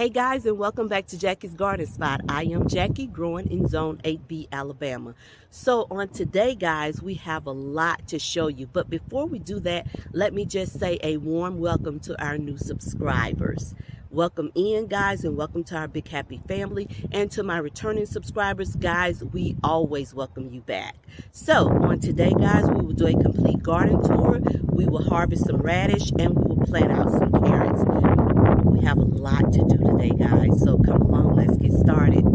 Hey guys, and welcome back to Jackie's Garden Spot. I am Jackie, growing in Zone 8B, Alabama. So on today, guys, we have a lot to show you. But before we do that, let me just say a warm welcome to our new subscribers. Welcome in, guys, and welcome to our big happy family. And to my returning subscribers, guys, we always welcome you back. So on today, guys, we will do a complete garden tour. We will harvest some radish and we will plant out some carrots. We have a lot to do today, guys, so come along, let's get started.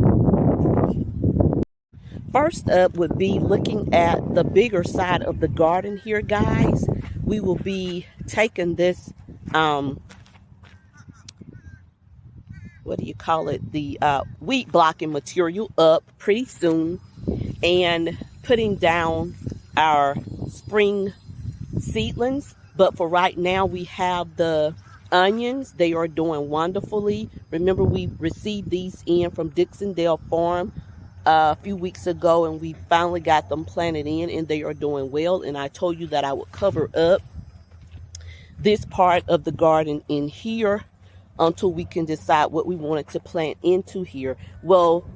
First up would be looking at the bigger side of the garden here, guys. We will be taking this what do you call it, the wheat blocking material up pretty soon and putting down our spring seedlings. But for right now, we have the onions. They are doing wonderfully. Remember, we received these in from Dixondale Farm a few weeks ago, and we finally got them planted in, and they are doing well. And I told you that I would cover up this part of the garden in here until we can decide what we wanted to plant into here. Well,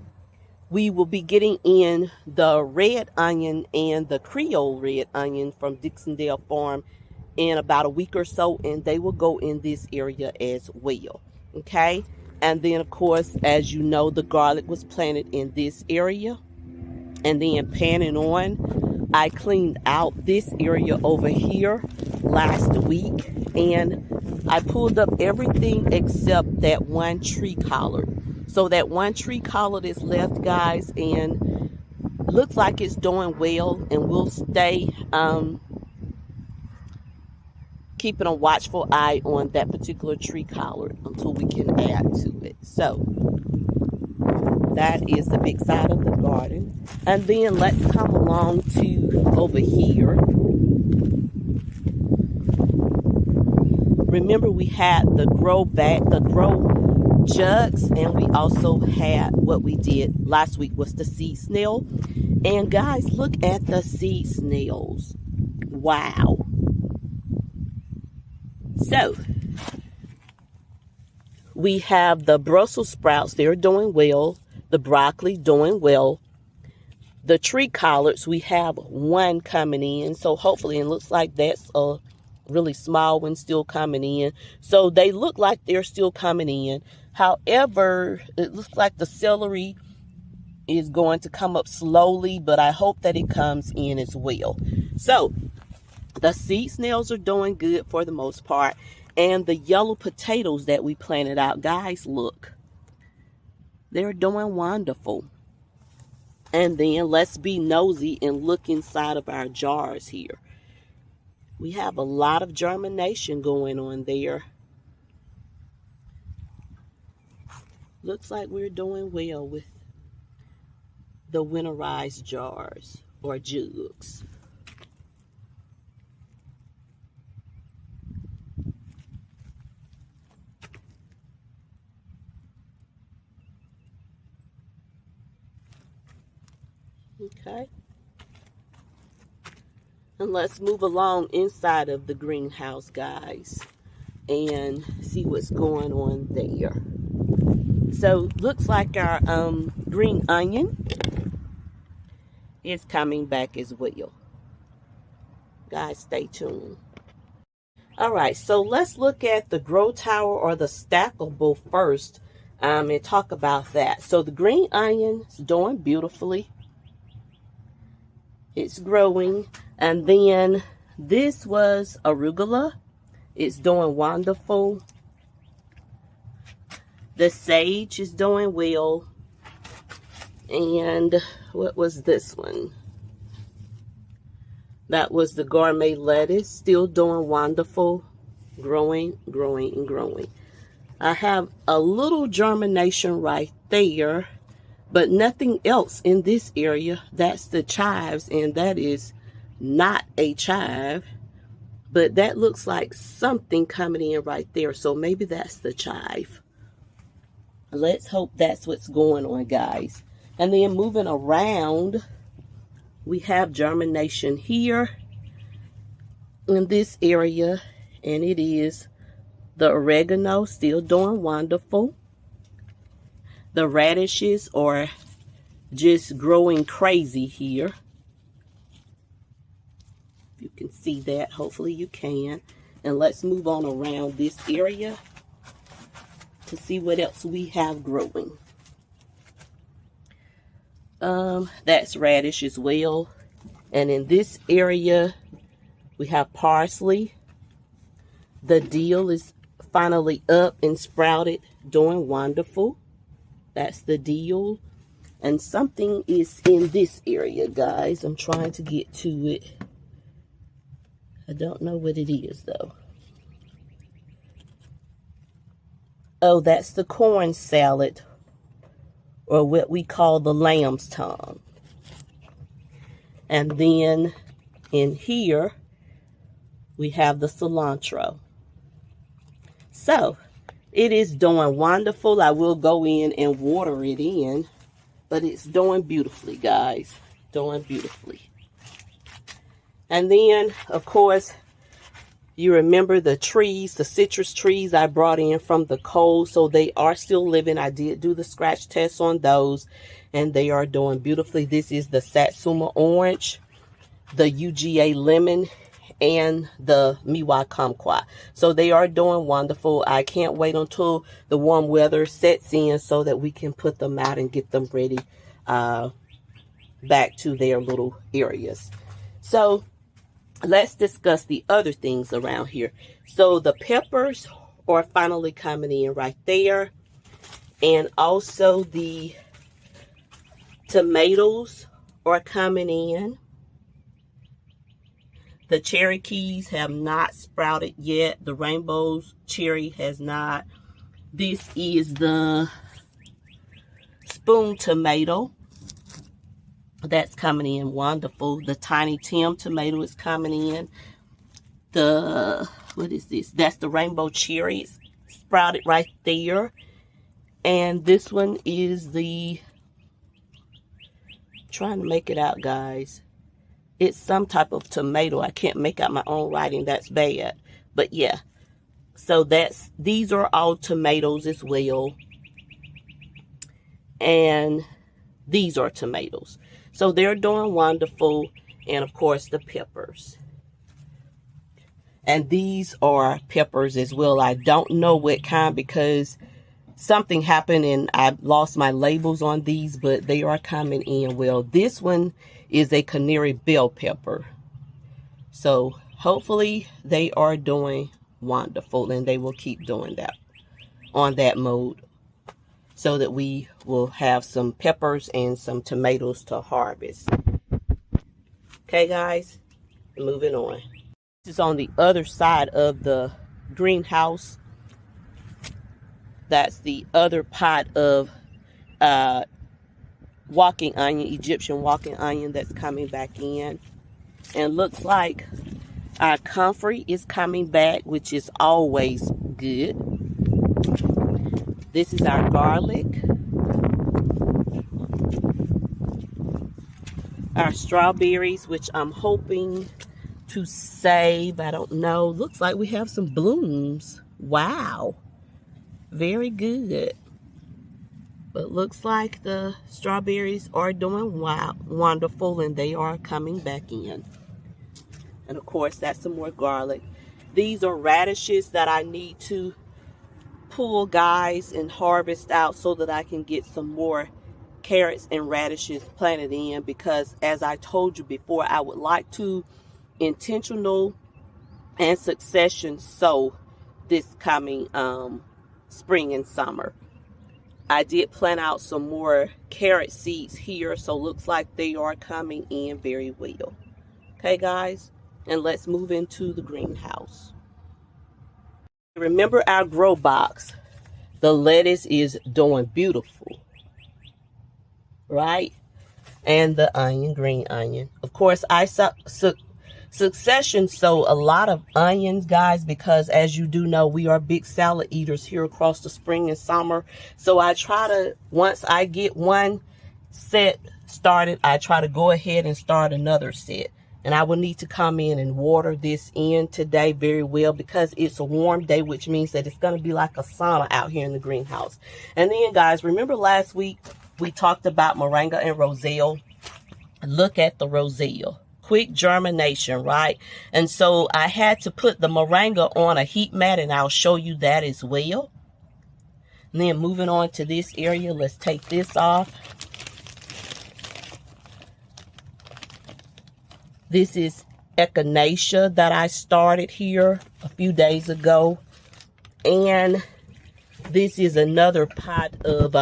we will be getting in the red onion and the Creole red onion from Dixondale Farm in about a week or so, and they will go in this area as well. Okay, and then of course, as you know, the garlic was planted in this area. And then panning on, I cleaned out this area over here last week, and I pulled up everything except that one tree collard. So that one tree collard is left, guys, and looks like it's doing well, and we'll stay keeping a watchful eye on that particular tree collard until we can add to it. So that is the big side of the garden. And then let's come along to over here. Remember, we had the grow jugs, and we also had what we did last week was the seed snail. And guys, look at the seed snails. Wow. So we have the Brussels sprouts. They're doing well. The broccoli doing well. The tree collards, we have one coming in. So hopefully, it looks like that's a really small one still coming in. So they look like they're still coming in. However, it looks like the celery is going to come up slowly, but I hope that it comes in as well. So the seed snails are doing good for the most part. And the yellow potatoes that we planted out, guys, look. They're doing wonderful. And then let's be nosy and look inside of our jars here. We have a lot of germination going on there. Looks like we're doing well with the winterized jars or jugs. Okay. And let's move along inside of the greenhouse, guys, and see what's going on there. So looks like our green onion is coming back as well. Guys, stay tuned. All right, so let's look at the grow tower or the stackable first, and talk about that. So the green onion is doing beautifully. It's growing. And then this was arugula. It's doing wonderful. The sage is doing well. And what was this one? That was the gourmet lettuce. Still doing wonderful. Growing, growing, and growing. I have a little germination right there, but nothing else in this area. That's the chives, and that is not a chive, but that looks like something coming in right there. So maybe that's the chive. Let's hope that's what's going on, guys. And then moving around, we have germination here in this area, and it is the oregano, still doing wonderful. The radishes are just growing crazy here. You can see that. Hopefully you can. And let's move on around this area to see what else we have growing. That's radish as well. And in this area, we have parsley. The dill is finally up and sprouted, doing wonderful. That's the dill. And something is in this area, guys. I'm trying to get to it. I don't know what it is, though. Oh, that's the corn salad, or what we call the lamb's tongue. And then in here, we have the cilantro. So, it is doing wonderful. I will go in and water it in, but it's doing beautifully, guys. Doing beautifully. And then, of course, you remember the trees, the citrus trees I brought in from the cold. So they are still living. I did do the scratch test on those, and they are doing beautifully. This is the Satsuma orange, the UGA lemon, and the Miwa kumquat. So they are doing wonderful. I can't wait until the warm weather sets in so that we can put them out and get them ready back to their little areas. So let's discuss the other things around here. So the peppers are finally coming in right there. And also the tomatoes are coming in. The Cherokees have not sprouted yet. The rainbow's cherry has not. This is the spoon tomato. That's coming in wonderful. The Tiny Tim tomato is coming in. What is this? That's the rainbow cherry. It's sprouted right there. And this one is trying to make it out, guys. It's some type of tomato. I can't make out my own writing. That's bad. But yeah. So these are all tomatoes as well. And these are tomatoes. So they're doing wonderful. And of course the peppers. And these are peppers as well. I don't know what kind because something happened and I lost my labels on these, but they are coming in well. This one is a canary bell pepper. So hopefully they are doing wonderful and they will keep doing that on that mode so that we will have some peppers and some tomatoes to harvest. Okay, guys, moving on. This is on the other side of the greenhouse. That's the other pot of walking onion, Egyptian walking onion that's coming back in. And looks like our comfrey is coming back, which is always good. This is our garlic. Our strawberries, which I'm hoping to save. I don't know. Looks like we have some blooms. Wow. Very good. But looks like the strawberries are doing wonderful and they are coming back in. And of course, that's some more garlic. These are radishes that I need to pull, guys, and harvest out so that I can get some more carrots and radishes planted in, because as I told you before, I would like to intentional and succession sow this coming spring and summer. I did plant out some more carrot seeds here, so looks like they are coming in very well. Okay, guys, and let's move into the greenhouse. Remember our grow box. The lettuce is doing beautiful, right? And the onion, green onion. Of course, I succession sow a lot of onions, guys, because as you do know, we are big salad eaters here across the spring and summer. So I try to, once I get one set started, I try to go ahead and start another set. And I will need to come in and water this in today very well because it's a warm day, which means that it's going to be like a sauna out here in the greenhouse. And then, guys, remember last week we talked about moringa and roselle? Look at the roselle. Quick germination, right? And so I had to put the moringa on a heat mat, and I'll show you that as well. And then moving on to this area, let's take this off. This is echinacea that I started here a few days ago. And this is another pot of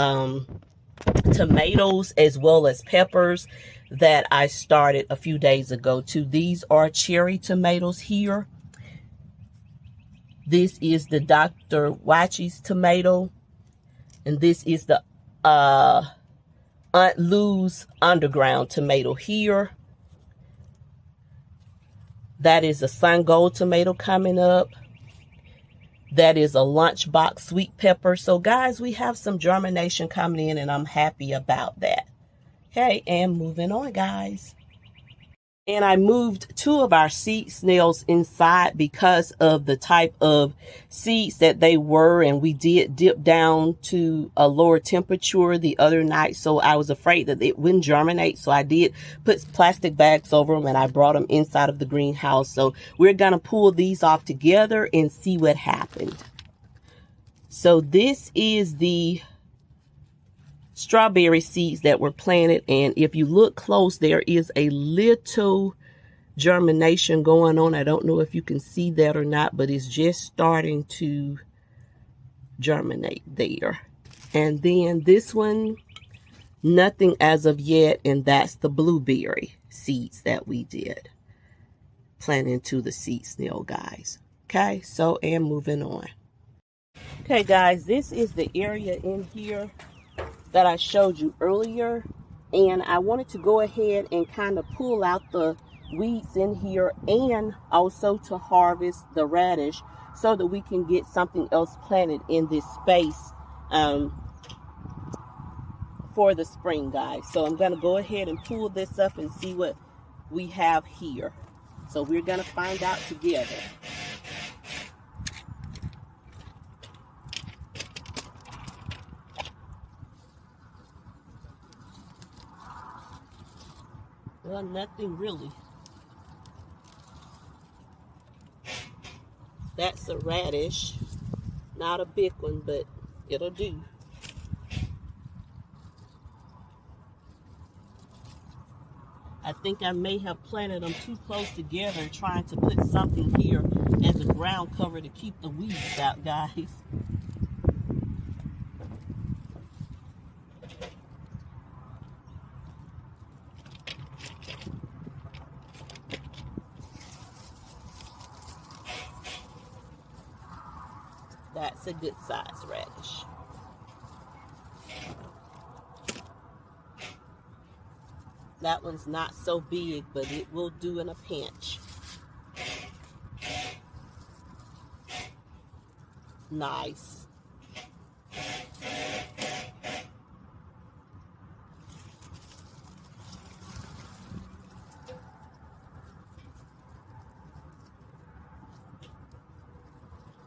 tomatoes as well as peppers that I started a few days ago too. These are cherry tomatoes here. This is the Dr. Jacquie's tomato. And this is the Aunt Lou's underground tomato here. That is a sun gold tomato coming up. That is a lunchbox sweet pepper. So guys, we have some germination coming in, and I'm happy about that. Okay, and moving on, guys. And I moved 2 of our seed snails inside because of the type of seeds that they were. And we did dip down to a lower temperature the other night. So I was afraid that it wouldn't germinate. So I did put plastic bags over them, and I brought them inside of the greenhouse. So we're going to pull these off together and see what happened. So this is the strawberry seeds that were planted, and if you look close, there is a little germination going on. I don't know if you can see that or not, but it's just starting to germinate there. And then this one, nothing as of yet, and that's the blueberry seeds that we did plant into the seed snail, guys. Okay, so and moving on. Okay, guys, this is the area in here that I showed you earlier, and I wanted to go ahead and kind of pull out the weeds in here and also to harvest the radish so that we can get something else planted in this space for the spring, guys. So I'm going to go ahead and pull this up and see what we have here. So we're going to find out together. Well, nothing really. That's a radish. Not a big one, but it'll do. I think I may have planted them too close together, trying to put something here as a ground cover to keep the weeds out, guys. That's a good size radish. That one's not so big, but it will do in a pinch. Nice.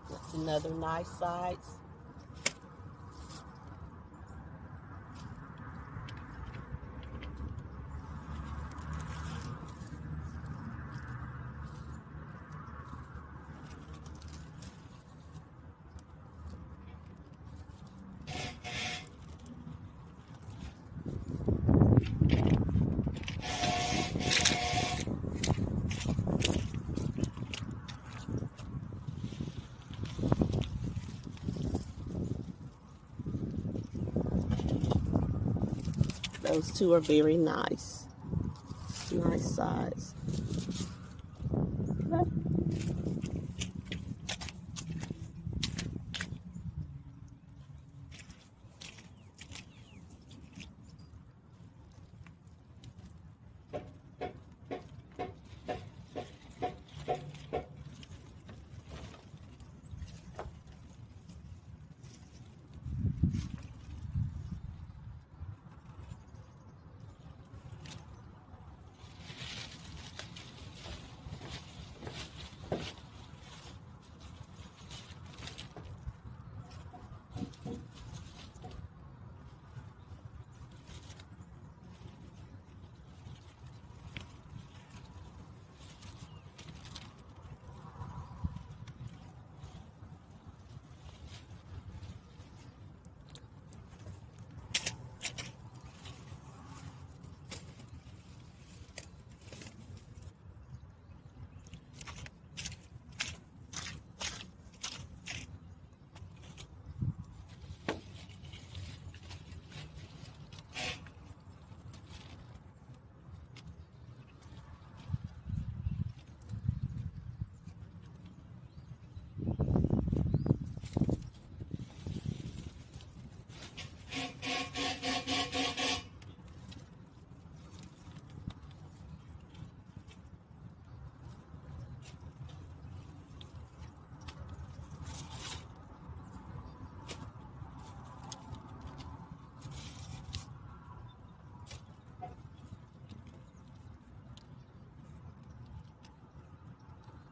That's another nice size. Those two are very nice. Nice size. Okay.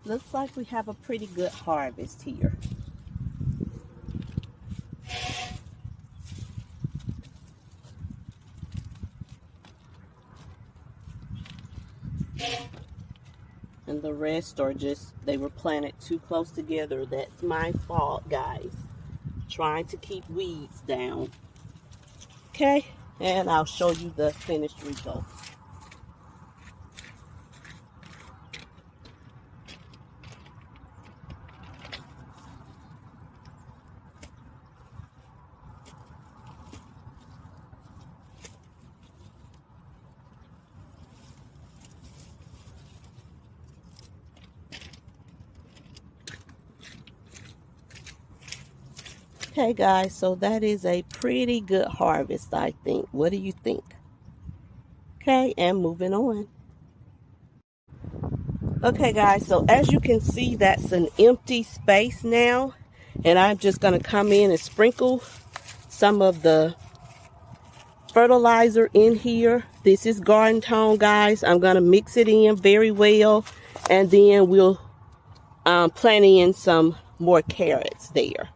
Looks like we have a pretty good harvest here. And the rest are just, they were planted too close together. That's my fault, guys. Trying to keep weeds down. Okay, and I'll show you the finished result. Okay guys, so that is a pretty good harvest, I think. What do you think? Okay, and moving on. Okay guys, so as you can see, that's an empty space now. And I'm just going to come in and sprinkle some of the fertilizer in here. This is garden tone, guys. I'm going to mix it in very well. And then we'll plant in some more carrots there.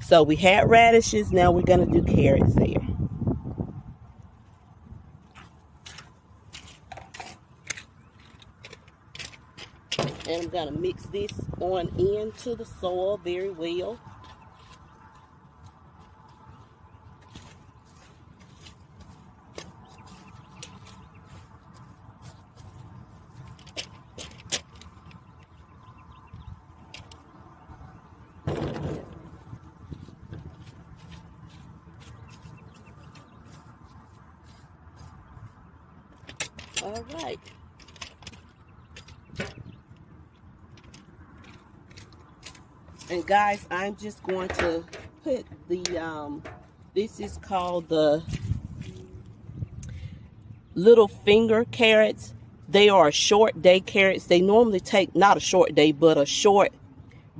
So we had radishes, now we're going to do carrots there. And I'm going to mix this on into the soil very well. All right. And guys, I'm just going to put the, this is called the little finger carrots. They are short day carrots. They normally take, not a short day, but a short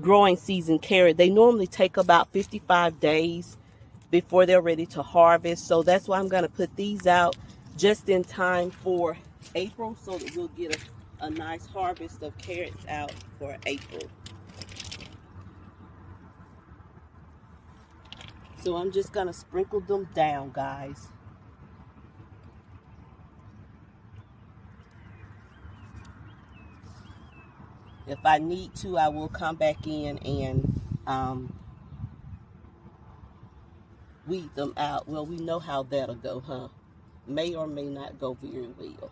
growing season carrot. They normally take about 55 days before they're ready to harvest. So that's why I'm going to put these out just in time for April, so that we'll get a nice harvest of carrots out for April. So I'm just going to sprinkle them down, guys. If I need to, I will come back in and weed them out. Well, we know how that'll go, huh? May or may not go very well.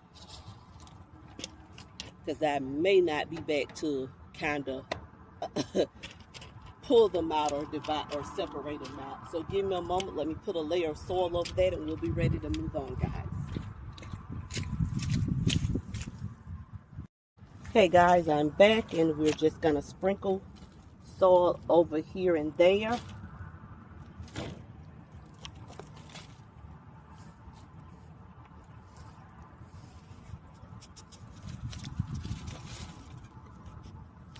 Because I may not be back to kind of pull them out or divide or separate them out. So give me a moment. Let me put a layer of soil over that and we'll be ready to move on, guys. Okay, guys, I'm back and we're just going to sprinkle soil over here and there.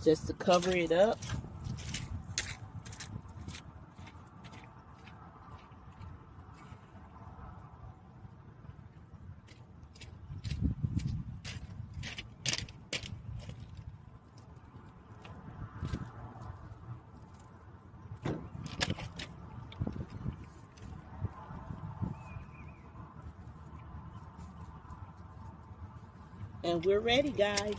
Just to cover it up. And we're ready, guys.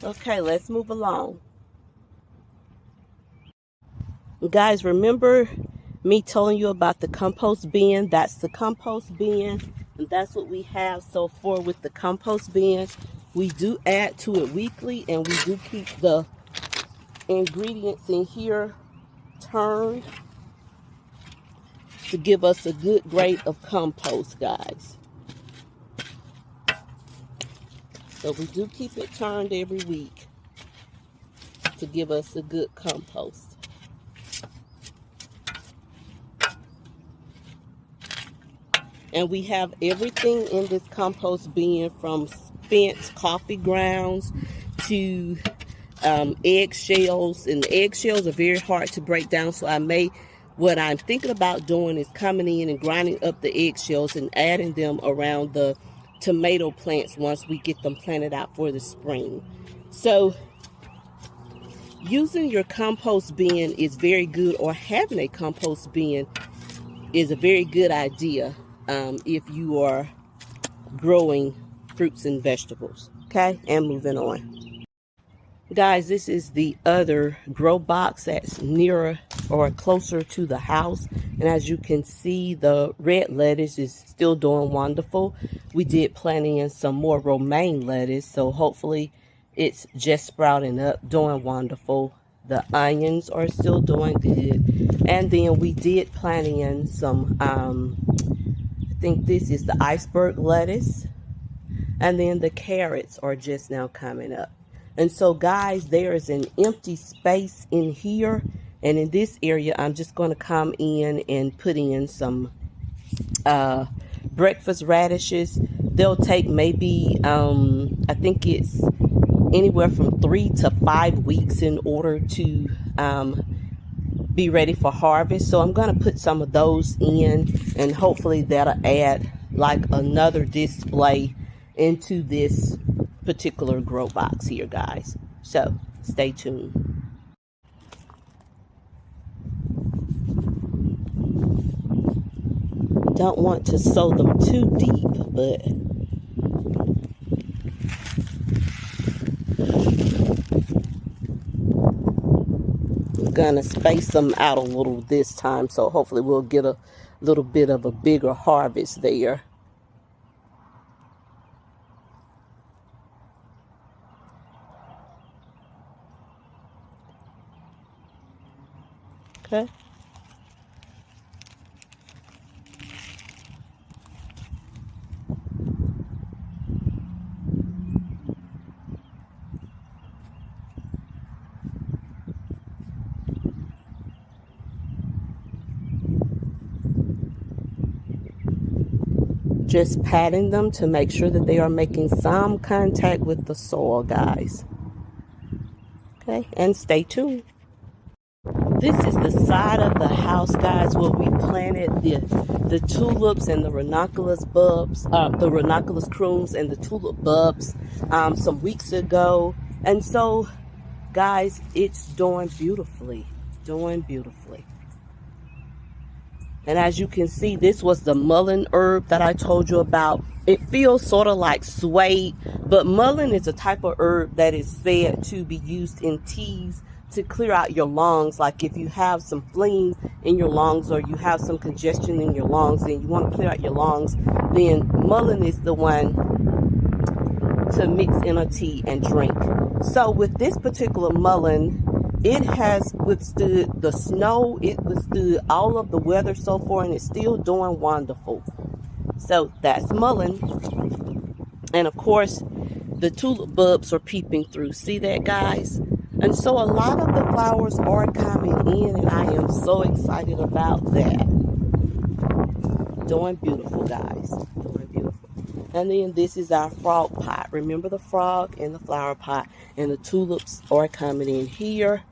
Okay, let's move along. Guys, remember me telling you about the compost bin? That's the compost bin, and that's what we have so far with the compost bin. We do add to it weekly, and we do keep the ingredients in here turned to give us a good grade of compost, guys. So we do keep it turned every week to give us a good compost. And we have everything in this compost bin, from spent coffee grounds to eggshells. And the eggshells are very hard to break down, so I may What I'm thinking about doing is coming in and grinding up the eggshells and adding them around the tomato plants once we get them planted out for the spring. So using your compost bin is very good, or having a compost bin is a very good idea if you are growing fruits and vegetables. Okay, and moving on. Guys, this is the other grow box that's nearer or closer to the house. And as you can see, the red lettuce is still doing wonderful. We did plant in some more romaine lettuce, so hopefully it's just sprouting up, doing wonderful. The onions are still doing good. And then we did plant in some, I think this is the iceberg lettuce. And then the carrots are just now coming up. And so guys, there is an empty space in here, and in this area I'm just going to come in and put in some breakfast radishes. They'll take maybe I think it's anywhere from 3 to 5 weeks in order to be ready for harvest. So I'm going to put some of those in, and hopefully that'll add like another display into this particular grow box here, guys. So stay tuned. Don't want to sow them too deep, but I'm gonna space them out a little this time, so hopefully we'll get a little bit of a bigger harvest there. Okay. Just patting them to make sure that they are making some contact with the soil, guys. Okay, and stay tuned. This is the side of the house, guys, where we planted the tulips and the ranunculus bulbs, the ranunculus creams and the tulip bulbs some weeks ago. And so, guys, it's doing beautifully, doing beautifully. And as you can see, this was the mullein herb that I told you about. It feels sort of like suede, but mullein is a type of herb that is said to be used in teas to clear out your lungs. Like if you have some phlegm in your lungs, or you have some congestion in your lungs and you want to clear out your lungs, then mullein is the one to mix in a tea and drink. So with this particular mullein, it has withstood the snow, it withstood all of the weather so far, and it's still doing wonderful. So that's mullein. And of course, the tulip bulbs are peeping through. See that, guys? And so a lot of the flowers are coming in, and I am so excited about that. Doing beautiful, guys. Doing beautiful. And then this is our frog pot. Remember the frog and the flower pot, and the tulips are coming in here.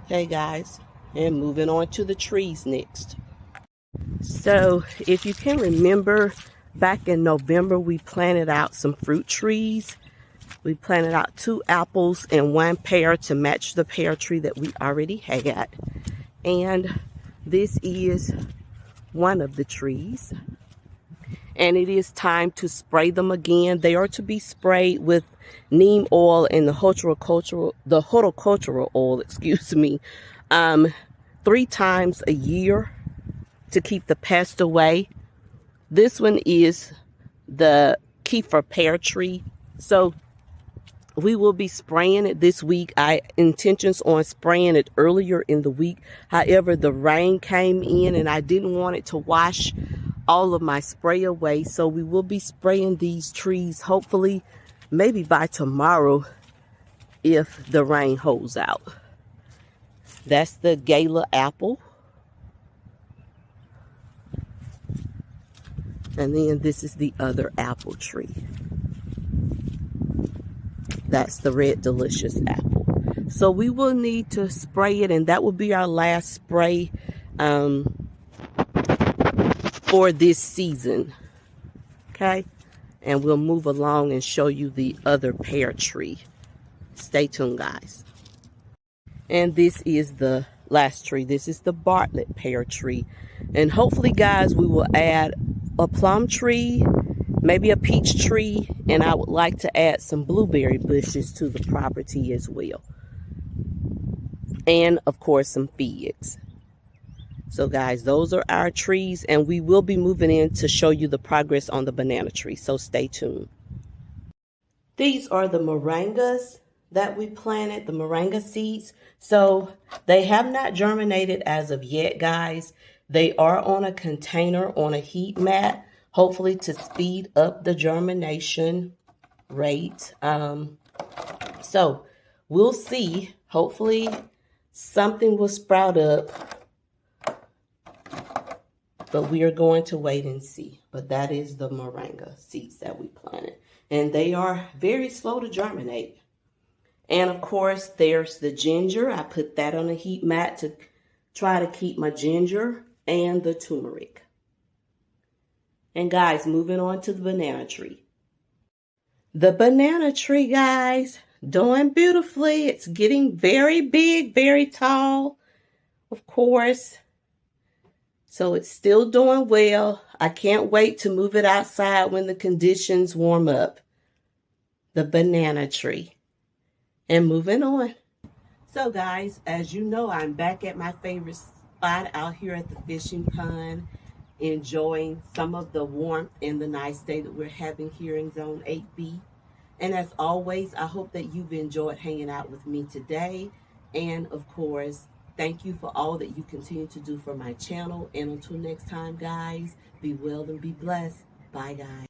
Okay, guys, and moving on to the trees next. So if you can remember, back in November, we planted out some fruit trees. We planted out 2 apples and 1 pear to match the pear tree that we already had. And this is one of the trees. And it is time to spray them again. They are to be sprayed with neem oil and the horticultural oil, 3 times a year to keep the pest away. This one is the Kefir pear tree. So we will be spraying it this week. I intentions on spraying it earlier in the week. However, the rain came in and I didn't want it to wash all of my spray away. So we will be spraying these trees hopefully maybe by tomorrow if the rain holds out. That's the Gala apple. And then this is the other apple tree. That's the red delicious apple. So we will need to spray it, and that will be our last spray for this season. Okay, and we'll move along and show you the other pear tree. Stay tuned, guys. And this is the last tree. This is the Bartlett pear tree. And hopefully, guys, we will add a plum tree, maybe a peach tree, and I would like to add some blueberry bushes to the property as well. And, of course, some figs. So, guys, those are our trees, and we will be moving in to show you the progress on the banana tree. So, stay tuned. These are the moringas that we planted, the moringa seeds. So they have not germinated as of yet, guys. They are on a container on a heat mat, hopefully to speed up the germination rate. So we'll see. Hopefully something will sprout up, but we are going to wait and see. But that is the moringa seeds that we planted, and they are very slow to germinate. And of course, there's the ginger. I put that on a heat mat to try to keep my ginger, and the turmeric. And guys, moving on to the banana tree. The banana tree, guys, doing beautifully. It's getting very big, very tall, of course. So it's still doing well. I can't wait to move it outside when the conditions warm up. The banana tree. And moving on. So guys, as you know, I'm back at my favorite spot out here at the fishing pond, enjoying some of the warmth and the nice day that we're having here in Zone 8B. And as always, I hope that you've enjoyed hanging out with me today. And of course, thank you for all that you continue to do for my channel. And until next time, guys, be well and be blessed. Bye, guys.